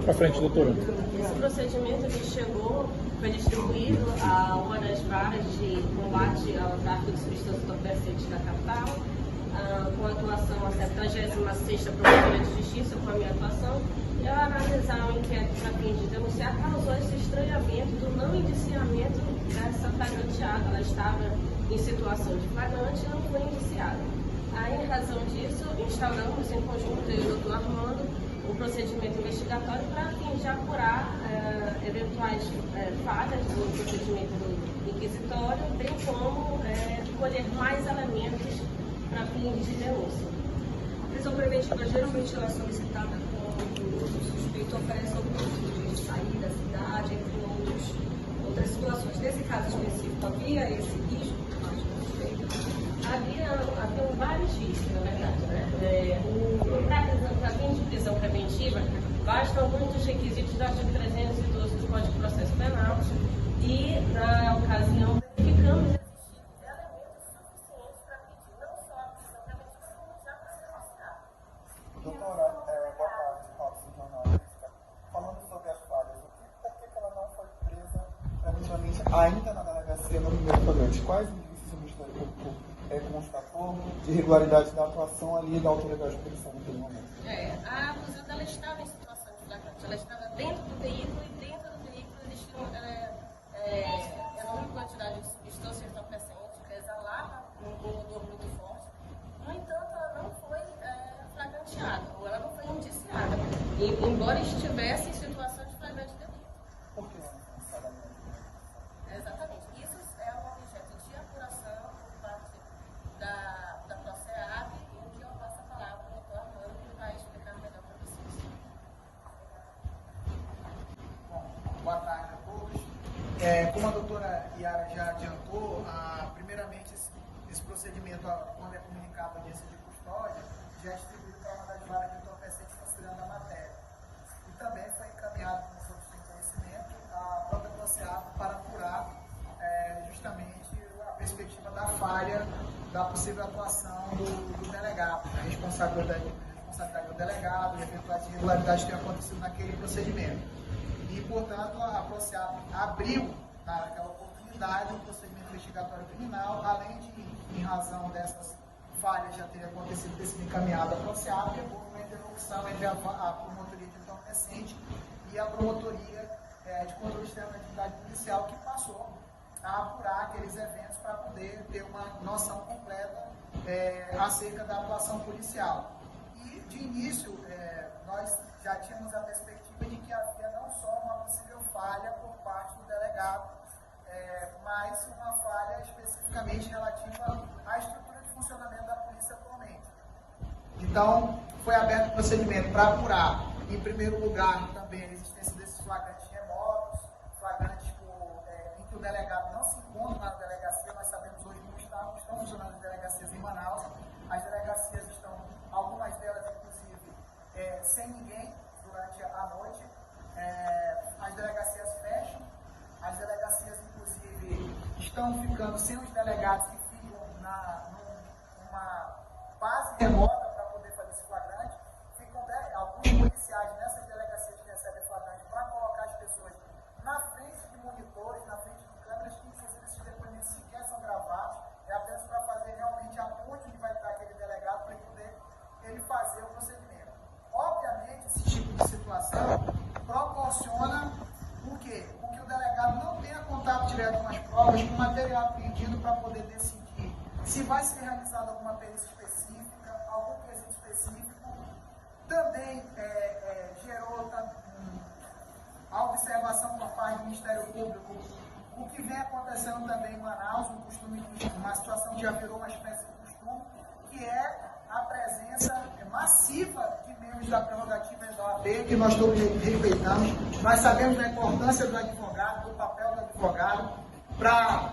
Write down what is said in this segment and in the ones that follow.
Para frente, doutora. Esse procedimento ele chegou, foi distribuído a uma das varas de combate ao tráfico de substâncias entorpecentes da capital, com a atuação a 76ª Promotoria de Justiça, com a minha atuação, e ao analisar o inquérito a fim de denunciar, causou esse estranhamento do não indiciamento dessa flagranteada. Ela estava em situação de flagrante e não foi indiciada. Aí, em razão disso, instauramos em conjunto eu e o doutor Armando o procedimento investigatório para fim de apurar eventuais falhas do procedimento do inquisitório, bem como colher mais elementos para fins de denúncia. A prisão preventiva geralmente ela é solicitada quando o suspeito oferece algum tipo de sair da cidade, entre outras situações. Nesse caso específico, havia esse risco mais do suspeito? Havia vários riscos, na verdade. Para fim de prisão preventiva, bastam muitos requisitos do artigo 312 do Código de Processo Penal e, na ocasião, verificamos elementos suficientes para pedir não só a prisão preventiva, como já para ser auxiliar. Doutora, boa tarde, Robson jornalista. Falando sobre as falhas, por que ela não foi presa preventivamente ainda na delegacia no primeiro flagrante? Quais indícios o Ministério Público constatou de irregularidade da atuação ali da autoridade de polícia naquele momento? A acusada ela estava em situação de flagrante, ela estava dentro do veículo e dentro do veículo existia enorme quantidade de substância entorpecente que exalava um odor muito forte. No entanto, ela não foi flagranteada, ou ela não foi indiciada, embora estivesse em situação de flagrante delito. Por que ela não foi necessariamente? Exatamente. Isso é um objeto de apuração por parte da PROCEAP, em que eu passo a palavra para o doutor Armando, que vai explicar melhor para vocês. Bom, boa tarde a todos. Como a doutora Yara já adiantou, primeiramente esse procedimento, quando é comunicado a audiência de custódia, já é distribuído para uma das varas de entorpecentes considerando a matéria. E também foi encaminhado, como todos têm conhecimento, a própria PROCEAP para apurar justamente a perspectiva da falha da possível atuação do delegado, a responsabilidade do delegado, e eventuais irregularidades que tenham acontecido naquele procedimento. E, portanto, a PROCEAP abriu, naquela oportunidade, o procedimento investigatório criminal, além de, em razão dessas falhas já terem acontecido, ter sido encaminhada à PROCEAP, houve uma interlocução entre a Promotoria de Entorpecente e a Promotoria de Controle Externo da Atividade Policial, que passou a apurar aqueles eventos para poder ter uma noção completa acerca da atuação policial. E, de início, nós já tínhamos a perspectiva de que havia não só uma possível falha por parte do delegado, mas uma falha especificamente relativa à estrutura de funcionamento da polícia atualmente. Então, foi aberto o procedimento para apurar, em primeiro lugar, também a existência desses flagrantes remotos, flagrantes em que o delegado não se encontra na delegacia. Nós sabemos hoje que não estão funcionando as delegacias em Manaus. As delegacias estão, algumas delas, inclusive, sem ninguém durante a noite. As delegacias fecham. As delegacias, inclusive, estão ficando sem os delegados que ficam numa base remota para poder fazer esse flagrante. Ficam alguns policiais nessas delegacias que recebem flagrante para colocar as pessoas na frente de monitores, na frente de câmeras, que inclusive esses depoimentos sequer são gravados. É apenas para fazer realmente a ponte onde vai estar aquele delegado para poder ele fazer o procedimento. Obviamente, esse tipo de situação proporciona o quê? Porque o delegado não tenha contato direto com as provas, com o material pedido para poder decidir se vai ser realizada alguma perícia específica, algum quesito específico. Também gerou a observação por parte do Ministério Público o que vem acontecendo também em Manaus, uma situação que já virou uma espécie de costume, que é a presença massiva de membros da prerrogativa da OAB, que nós todos respeitamos. Nós sabemos da importância do advogado, do papel do advogado,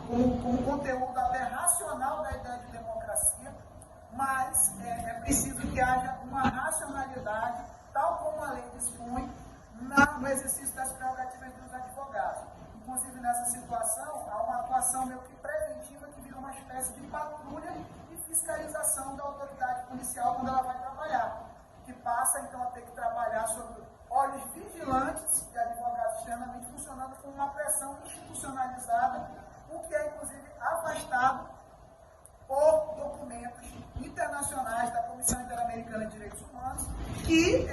como conteúdo até racional da ideia de democracia, mas é preciso que haja uma racionalidade, tal como a lei dispõe, no exercício das prerrogativas dos advogados. Inclusive, nessa situação, há uma atuação meio que preventiva, que vira uma espécie de patrulha e fiscalização da autoridade policial quando ela vai trabalhar, que passa, então, a ter que trabalhar sob olhos vigilantes representantes de advogados externamente funcionando com uma pressão institucionalizada, o que é, inclusive, afastado por documentos internacionais da Comissão Interamericana de Direitos Humanos, que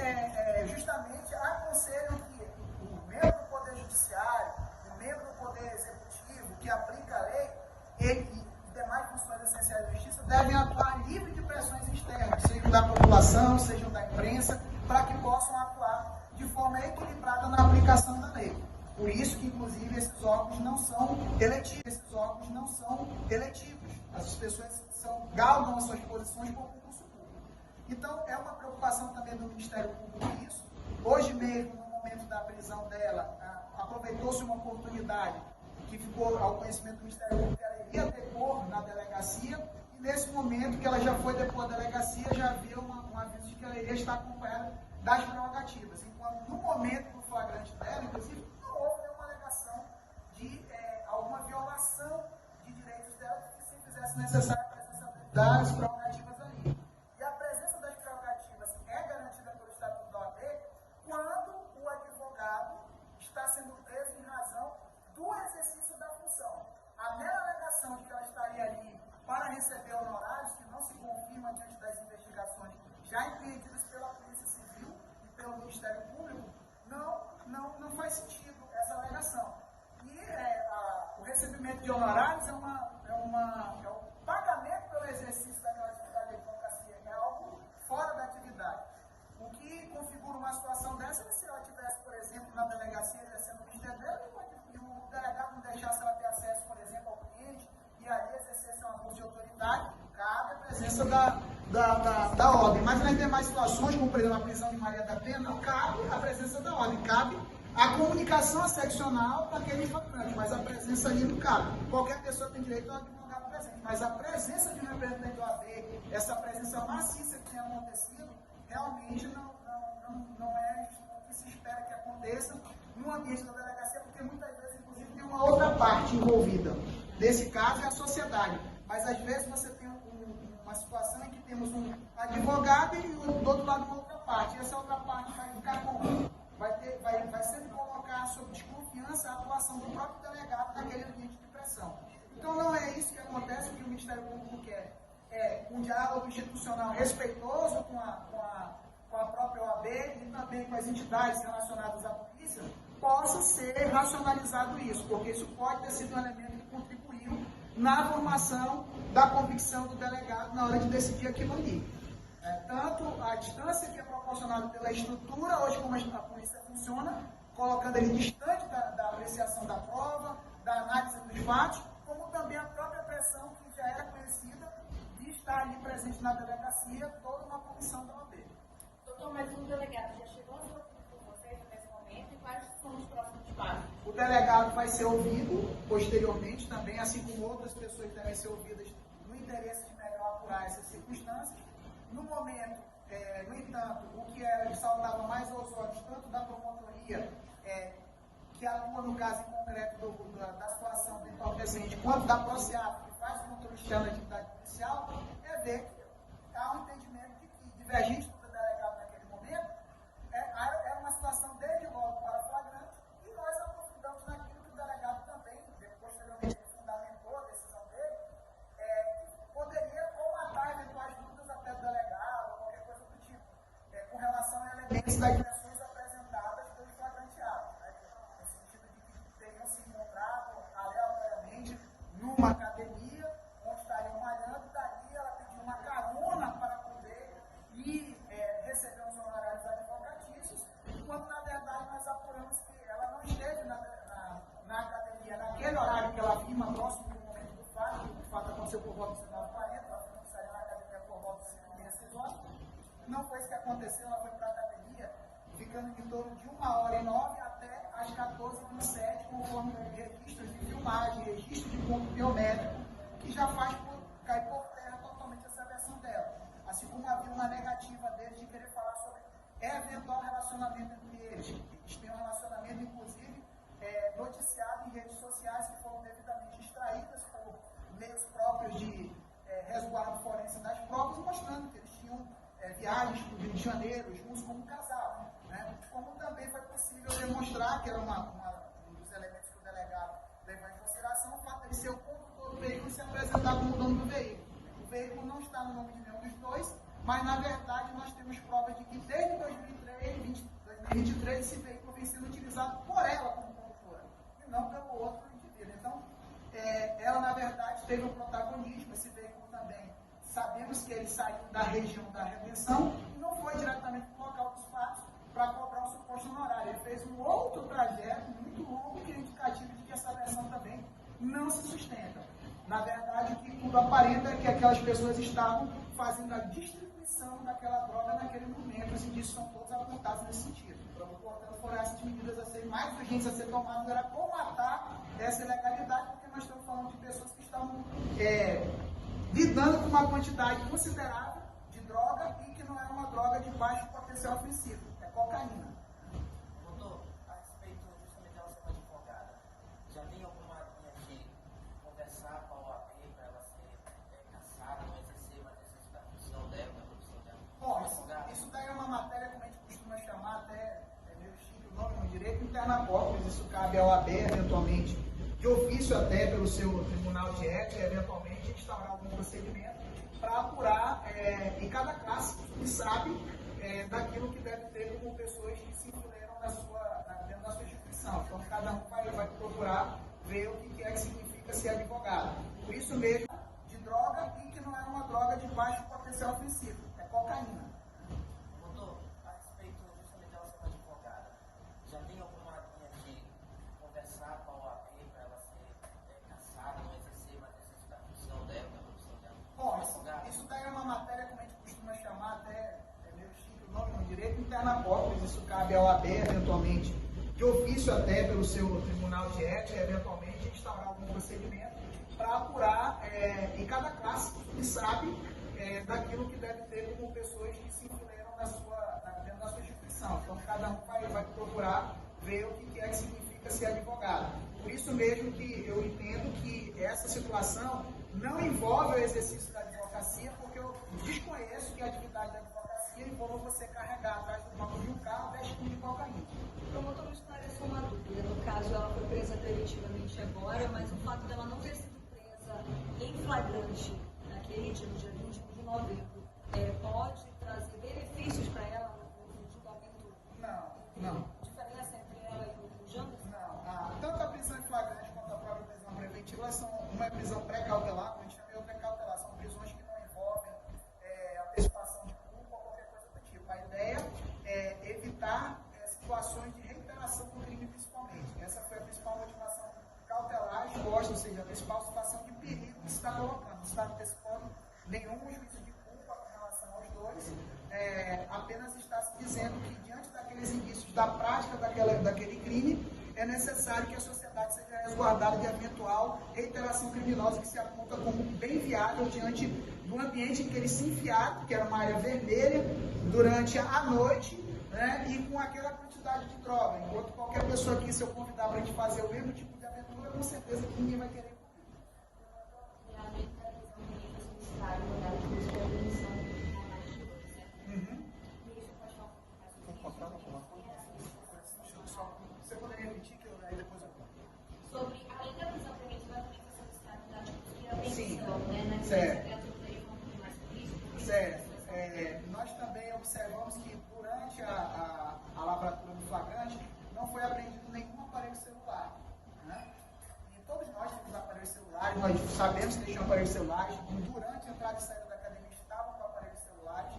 justamente aconselham que o membro do Poder Judiciário, o membro do Poder Executivo, que aplica a lei, ele e demais funções essenciais da justiça devem atuar livre de pressões externas, sejam da população, sejam da imprensa, para que possam atuar de forma equilibrada na aplicação da lei. Por isso que, inclusive, esses órgãos não são eletivos. As pessoas galgam as suas posições por concurso público. Então, é uma preocupação também do Ministério Público isso. Hoje mesmo, no momento da prisão dela, aproveitou-se uma oportunidade que ficou ao conhecimento do Ministério Público, que ela iria depor na delegacia, e nesse momento que ela já foi depor na delegacia, já havia um aviso de que ela iria estar acompanhada das prerrogativas. Enquanto no momento do flagrante dela, inclusive, não houve nenhuma alegação de alguma violação de direitos dela, que se fizesse necessária a presença das prerrogativas ali. E a presença das prerrogativas é garantida pelo Estatuto da OAB quando o advogado está sendo preso em razão do exercício da função. A mera alegação de que ela estaria ali para receber honorários, que não se confirma diante das investigações já empreendidas pela Polícia Civil e pelo Ministério Público, não faz sentido essa alegação. E o recebimento de honorários é o pagamento pelo exercício daquela atividade de advocacia, é algo fora da atividade. O que configura uma situação dessa é se ela estivesse, por exemplo, na delegacia exercendo o ministério dela e o delegado não deixasse ela ter acesso, por exemplo, ao cliente e ali exercesse uma função de autoridade, cabe a presença da ordem. Mas nas demais situações, como por exemplo a prisão de Maria da Penha, não cabe a presença da ordem, cabe a comunicação seccional daquele flagrante, mas a presença ali não cabe. Qualquer pessoa tem direito a um advogado presente, mas a presença de um representante do OAB, essa presença maciça que tem acontecido, realmente não é o que se espera que aconteça no ambiente da delegacia, porque muitas vezes, inclusive, tem uma outra parte envolvida. Nesse caso, é a sociedade. Mas, às vezes, você tem uma situação em que temos um advogado e, do outro lado, uma outra parte. E essa outra parte vai ficar como? Vai sempre colocar sob desconfiança a atuação do próprio delegado naquele ambiente de pressão. Então, não é isso que acontece. O que o Ministério Público quer é um diálogo institucional respeitoso com a própria OAB e também com as entidades relacionadas à polícia, possa ser racionalizado isso, porque isso pode ter sido um elemento que contribuiu na formação da convicção do delegado na hora de decidir aquilo ali. Tanto a distância que é proporcionada pela estrutura, hoje como a polícia funciona, colocando ele distante da apreciação da prova, da análise dos fatos, como também a própria pressão que já era conhecida de estar ali presente na delegacia, toda uma comissão da OAB. Doutor, mas o delegado já chegou a falar com vocês nesse momento e quais são os próximos passos? O delegado vai ser ouvido posteriormente também, assim como outras pessoas devem ser ouvidas no interesse de melhor apurar essas circunstâncias. No momento, no entanto, o que saltava mais aos olhos, tanto da promotoria, que atua no caso em concreto da situação do entorpecente, quanto da PROCEAP, que faz o controle externo da atividade policial, é ver que há um entendimento de que, divergente do delegado naquele momento, era uma situação desde logo para flagrante, e nós aprofundamos naquilo que o delegado também, posteriormente fundamentou a decisão dele, que poderia comatar eventuais dúvidas até do delegado, ou qualquer coisa do tipo, com relação a elementos das versões apresentadas pelo flagranteado, no sentido de que teriam se encontrado aleatoriamente numa academia, onde estariam malhando, dali ela pediu uma carona para poder ir receber os honorários advocatícios, quando na verdade nós apuramos que ela não esteve na academia naquele horário que ela afirma próximo do momento do fato. O fato aconteceu por volta de 19h40, ela afirma que saiu na academia por volta de 5h06. Não foi isso que aconteceu, ela foi para a academia ficando em torno de 1h09 até as 14h27, conforme registros de filmagem, registro de ponto biométrico, que já faz cair por terra totalmente essa versão dela. Assim como havia uma negativa deles de querer falar sobre eventual relacionamento entre eles. Eles têm um relacionamento, inclusive, noticiado em redes sociais, que foram devidamente extraídas por meios próprios de resguardo forense das provas, mostrando que eles tinham viagens para o Rio de Janeiro, juntos como casal. Né? Como também foi possível demonstrar, que era um dos elementos que o delegado levou em consideração, o fato de ser o condutor do veículo e se apresentar como dono do veículo. O veículo não está no nome de nenhum dos dois, mas na verdade nós temos provas de que desde 2023 esse veículo vem sendo utilizado por ela como condutora, e não pelo outro indivíduo. Então, ela na verdade teve um protagonismo, esse veículo também. Sabemos que ele saiu da região da retenção e não foi diretamente para o local dos fatos para cobrar um suposto honorário. Ele fez um outro trajeto muito longo que é indicativo de que essa versão também não se sustenta. Na verdade, o que tudo aparenta é que aquelas pessoas estavam fazendo a distribuição daquela droga naquele momento. Os indícios são todos apontados nesse sentido. Portanto, foram essas medidas a serem mais urgentes a ser tomadas, era comatar essa ilegalidade, porque nós estamos falando de pessoas que estavam lidando com uma quantidade considerável de droga e que não era uma droga de baixo potencial ofensivo, é cocaína. Doutor, a respeito justamente dela ser uma advogada, já tem alguma linha de conversar com a OAB para ela ser caçada, não exercer mais essa função dela, na produção dela? Bom, isso daí é uma matéria, como a gente costuma chamar, até meio chique o nome no direito, interna corpus. Isso cabe à OAB, eventualmente, de ofício até pelo seu tribunal de ética, eventualmente instaurar algum procedimento para apurar em cada classe que sabe daquilo que deve ter como pessoas que se enfileiram dentro da sua instituição. Então, cada um vai procurar ver o que é que significa ser advogado. Por isso mesmo, de droga e que não é uma droga de baixo potencial ofensivo, é cocaína. Doutor, a respeito justamente dela ser uma advogada, já tem alguma linha de conversar com a OAB para ela ser caçada, não exercer mais essa função dela, na produção dela? Bom, isso daí é uma matéria, como a gente costuma chamar, até meio chique o nome no direito, interna corpus. Isso cabe à OAB, eventualmente, de ofício até pelo seu tribunal de ética, eventualmente instaurar algum procedimento para apurar em cada classe que sabe daquilo que deve ter como pessoas que se enfileiram dentro da sua instituição. Então, cada um vai procurar ver o que é que significa ser advogado. Por isso mesmo que eu entendo que essa situação não envolve o exercício da advocacia, porque eu desconheço que a atividade da advocacia envolva você carregar atrás do banco de um carro 10 quilos de cocaína. O promotor me esclareceu uma dúvida. No caso, ela foi presa preventivamente agora, mas o fato dela não ter sido presa em flagrante naquele dia, no dia 21 de novembro, pode trazer benefícios para ela no julgamento? Não. Diferença entre ela e o Janderson? Não. Tanto a prisão em flagrante quanto a própria prisão preventiva são uma é prisão pré-cautelar, como a gente chama, e outra é cautelar. São prisões que não envolvem antecipação de culpa ou qualquer coisa do tipo. A ideia é evitar situações de reiteração do crime, principalmente. Essa foi a principal motivação cautelar exposta, ou seja, a principal situação de perigo que se está colocando. Não está antecipando nenhum juízo de culpa com relação aos dois, apenas está se dizendo que, diante daqueles indícios da prática daquele crime, é necessário que a sociedade seja resguardada de eventual reiteração criminosa que se aponta como bem viável diante do ambiente em que eles se enfiaram, que era uma área vermelha, durante a noite, né, e com aquela quantidade de droga. Enquanto qualquer pessoa aqui, se eu convidar para a gente fazer o mesmo tipo de aventura, com certeza que ninguém vai querer. Você poderia repetir que aí depois eu conto? Sobre, além da prisão preventiva, também foi solicitado da Sim. né? Certo. Mais político. Certo. Nós também observamos que durante a lavratura do flagrante não foi apreendido nenhum aparelho celular. Né? E todos nós temos aparelhos celulares, nós sabemos que eles tinham aparelhos celulares, durante a entrada e saída da academia estavam com aparelhos celulares,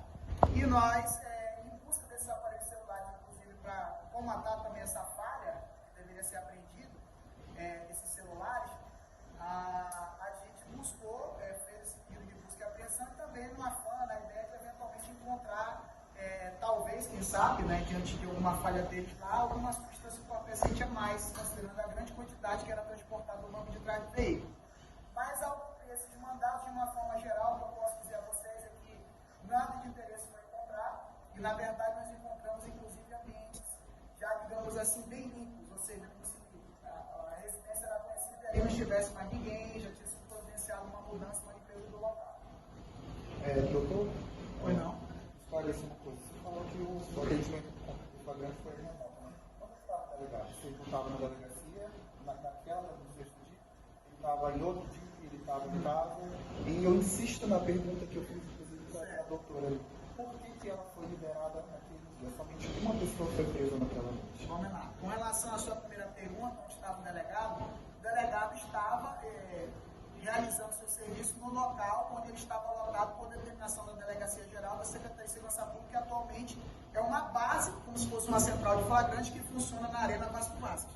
e nós, em busca desses aparelhos celulares, inclusive para comatar também essa falha, que deveria ser apreendido, esses celulares, a gente buscou, fez esse pedido de busca e apreensão, e também numa fã, na ideia de eventualmente encontrar, talvez, quem sabe, né, diante de alguma falha deles lá, alguma substância entorpecente a mais, considerando a grande quantidade que era transportada no banco de trás do veículo. Mas, ao cumprir esses mandatos, de uma forma geral, o que eu posso dizer a vocês é que nada de interesse foi encontrar, e, na verdade, nós encontramos, inclusive, ambientes já, digamos assim, bem limpos, ou seja, como se a residência era conhecida e ali não estivesse mais ninguém, já tinha sido providenciado uma mudança, uma limpeza do local. Doutor? Foi não? Esclarece uma coisa. Você falou que o atendimento do flagrante foi remoto, né? Quando se trata da ele não estava na delegacia, naquela, no sexto dia, ele estava em outro dia, ele estava em casa, e eu insisto na pergunta que eu fiz, inclusive, para a doutora ali. Por que ela foi liberada naquele dia? Somente uma pessoa foi presa naquela noite. Vamos lá. Com relação à sua primeira pergunta, onde estava o delegado estava realizando seu serviço no local onde ele estava lotado por determinação da Delegacia Geral da Secretaria de Segurança Pública, que atualmente é uma base, como se fosse uma central de flagrante, que funciona na Arena Vasco Vasques.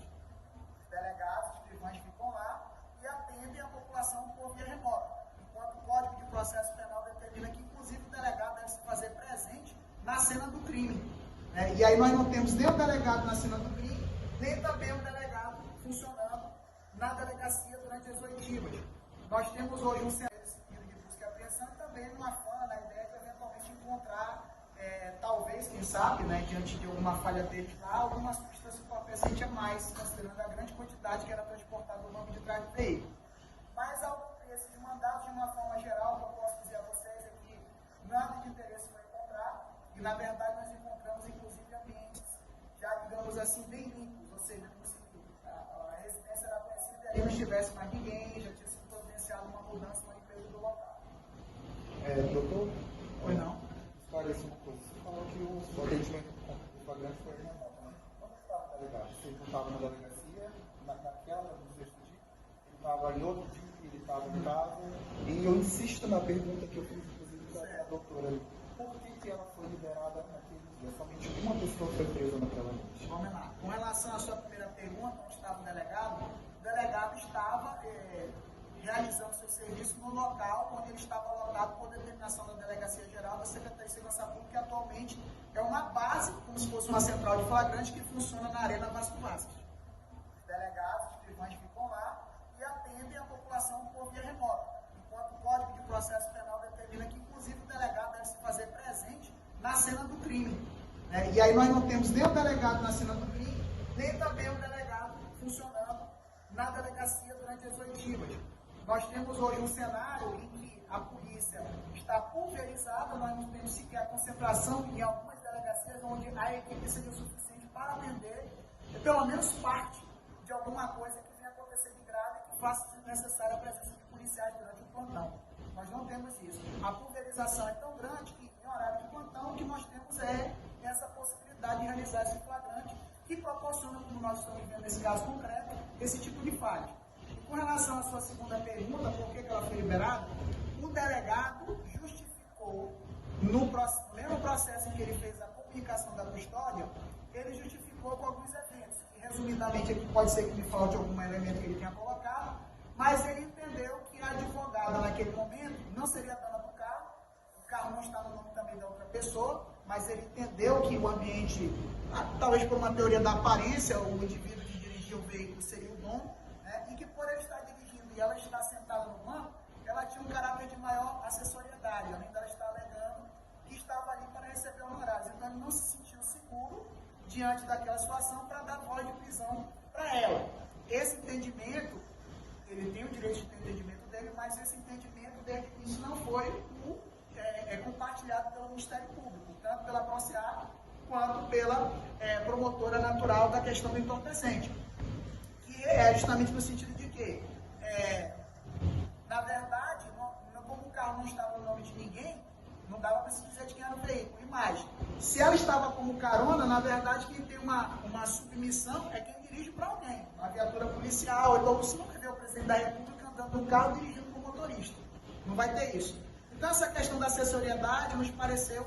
Os delegados, os escrivães ficam lá e atendem a população por via remota, enquanto o Código de Processo Penal determina que, inclusive, o delegado deve se fazer presente na cena do crime. E aí nós não temos nem o delegado na cena do crime, nem também o delegado funcionando na delegacia durante as oitivas. Nós temos hoje um cenário de busca e apreensão e também uma fã na ideia de eventualmente encontrar, talvez, quem sabe, diante de alguma falha deles lá, alguma substância entorpecente a mais, considerando a grande quantidade que era transportada no banco de trás do veículo. Mas, ao cumprir esses mandatos, de uma forma geral, o que eu posso dizer a vocês é que nada de interesse foi encontrar, e na verdade nós encontramos, inclusive, ambientes já, digamos assim, bem limpos, ou seja, como se a residência era conhecida e ali não estivesse mais ninguém, já tinha sido providenciada uma mudança, uma limpeza do local. Doutor? Foi não? Esclarece uma coisa. Você falou que o atendimento do flagrante foi remoto, né? Quando estava o delegado? Se ele não estava na delegacia, naquela, no sexto dia, ele estava em outro dia, ele estava em casa, e eu insisto na pergunta que eu fiz, inclusive, para a doutora ali. Por que ela foi liberada naquele dia? Somente uma pessoa foi presa naquela noite. Vamos lá. Com relação à sua primeira pergunta, onde estava o delegado estava realizando seu serviço no local onde ele estava lotado por determinação da Delegacia Geral da Secretaria de Segurança Pública, que atualmente é uma base, como se fosse uma central de flagrante, que funciona na Arena Vasco Vasques. Os delegados, os escrivães ficam lá e atendem a população por via remota, enquanto o Código de Processo Penal determina que, inclusive, o delegado deve se fazer presente na cena do crime. E aí nós não temos nem o delegado na cena do crime, nem também o delegado funcionando na delegacia durante as oitivas. Nós temos hoje um cenário em que a polícia está pulverizada, nós não temos sequer a concentração em algumas delegacias onde a equipe seja suficiente para atender pelo menos parte de alguma coisa que venha acontecer de grave e que faça necessária a presença de policiais durante o plantão. Nós não temos isso. A pulverização é tão grande que, em horário de plantão, o que nós temos é essa possibilidade de realizar esse flagrante que proporciona, como nós estamos vendo nesse caso concreto, esse tipo de falha. E com relação à sua segunda pergunta, por que ela foi liberada, o delegado justificou, no mesmo processo em que ele fez a comunicação da custódia, ele justificou com alguns eventos, que resumidamente aqui pode ser que me falte algum elemento que ele tenha colocado, mas ele entendeu que a advogada naquele momento não seria dona do carro, o carro não está no nome também da outra pessoa, mas ele entendeu que o ambiente, talvez por uma teoria da aparência, o indivíduo que dirigia o veículo seria o dono, e que por ele estar dirigindo e ela estar sentada no banco, ela tinha um caráter de maior assessoriedade, além dela estar alegando que estava ali para receber honorários. Então ele não se sentiu seguro diante daquela situação para dar voz de prisão para ela. Esse entendimento, ele tem o direito de ter o entendimento dele, mas esse entendimento desde que isso não foi compartilhado pelo Ministério Público, tanto pela PROCEAR quanto pela promotora natural da questão do entorpecente, que é justamente no sentido de que, na verdade, como o carro não estava no nome de ninguém, não dava para se dizer de quem era o veículo. E mais, se ela estava como carona, na verdade, quem tem uma submissão é quem dirige para alguém, uma viatura policial. Então você não vai ver o presidente da República andando no carro dirigindo com o motorista. Não vai ter isso. Então essa questão da assessoriedade nos pareceu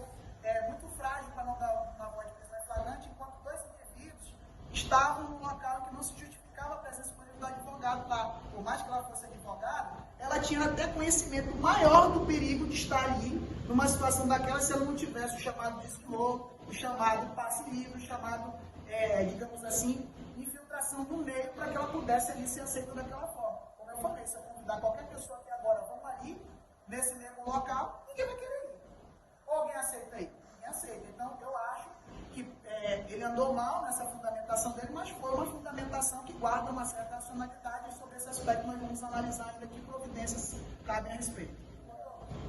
muito frágil para não dar uma voz de prisão em flagrante, enquanto dois indivíduos estavam no local que não se justificava a presença do advogado lá. Por mais que ela fosse advogada, ela tinha até conhecimento maior do perigo de estar ali numa situação daquela se ela não tivesse o chamado disclosure, o chamado passe livre, o chamado, digamos assim, infiltração no meio para que ela pudesse ali ser aceita daquela forma. Como eu falei, se eu convidar qualquer pessoa aqui agora, vamos ali, nesse mesmo local, ninguém vai querer ir. Ou alguém aceita aí? Ninguém aceita. Então, eu acho que ele andou mal nessa fundamentação dele, mas foi uma fundamentação que guarda uma certa racionalidade, e sobre esse aspecto nós vamos analisar ainda que providências cabem a respeito.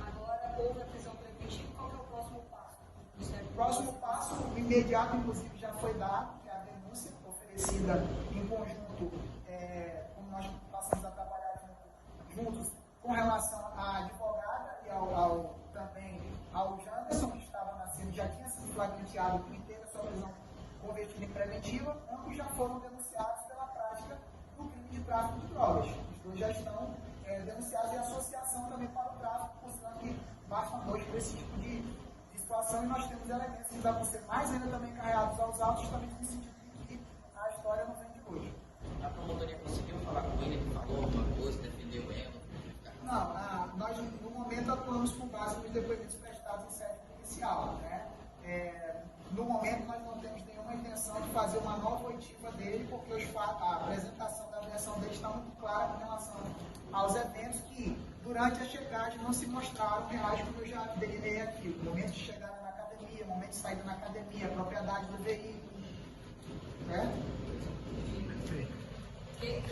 Agora, houve a prisão preventiva, qual é o próximo passo? O próximo passo, imediato, inclusive, já foi dado, que é a denúncia oferecida estabelecida em conjunto, como nós passamos a trabalhar juntos com relação à advogada e também ao Janderson, que estava na cena, já tinha sido flagranteado e teve a sua prisão convertida em preventiva, ambos já foram denunciados pela prática do crime de tráfico de drogas. Os dois já estão denunciados em associação também para o tráfico, mostrando que basta hoje para esse tipo de situação, e nós temos elementos que vão ser mais ainda também carregados aos autos, justamente no sentido de que a história não vem de hoje. A promotoria conseguiu falar com ele, ele falou alguma coisa, defendeu ela? Não, nós no momento atuamos com base nos depoimentos prestados em sede policial, né? No momento nós não temos nenhuma intenção de fazer uma nova oitiva dele, porque a apresentação da versão dele está muito clara com relação aos eventos que, durante a chegagem, não se mostraram reais, como eu já delineei aqui. O momento de chegada na academia, o momento de saída na academia, a propriedade do veículo. Né? Que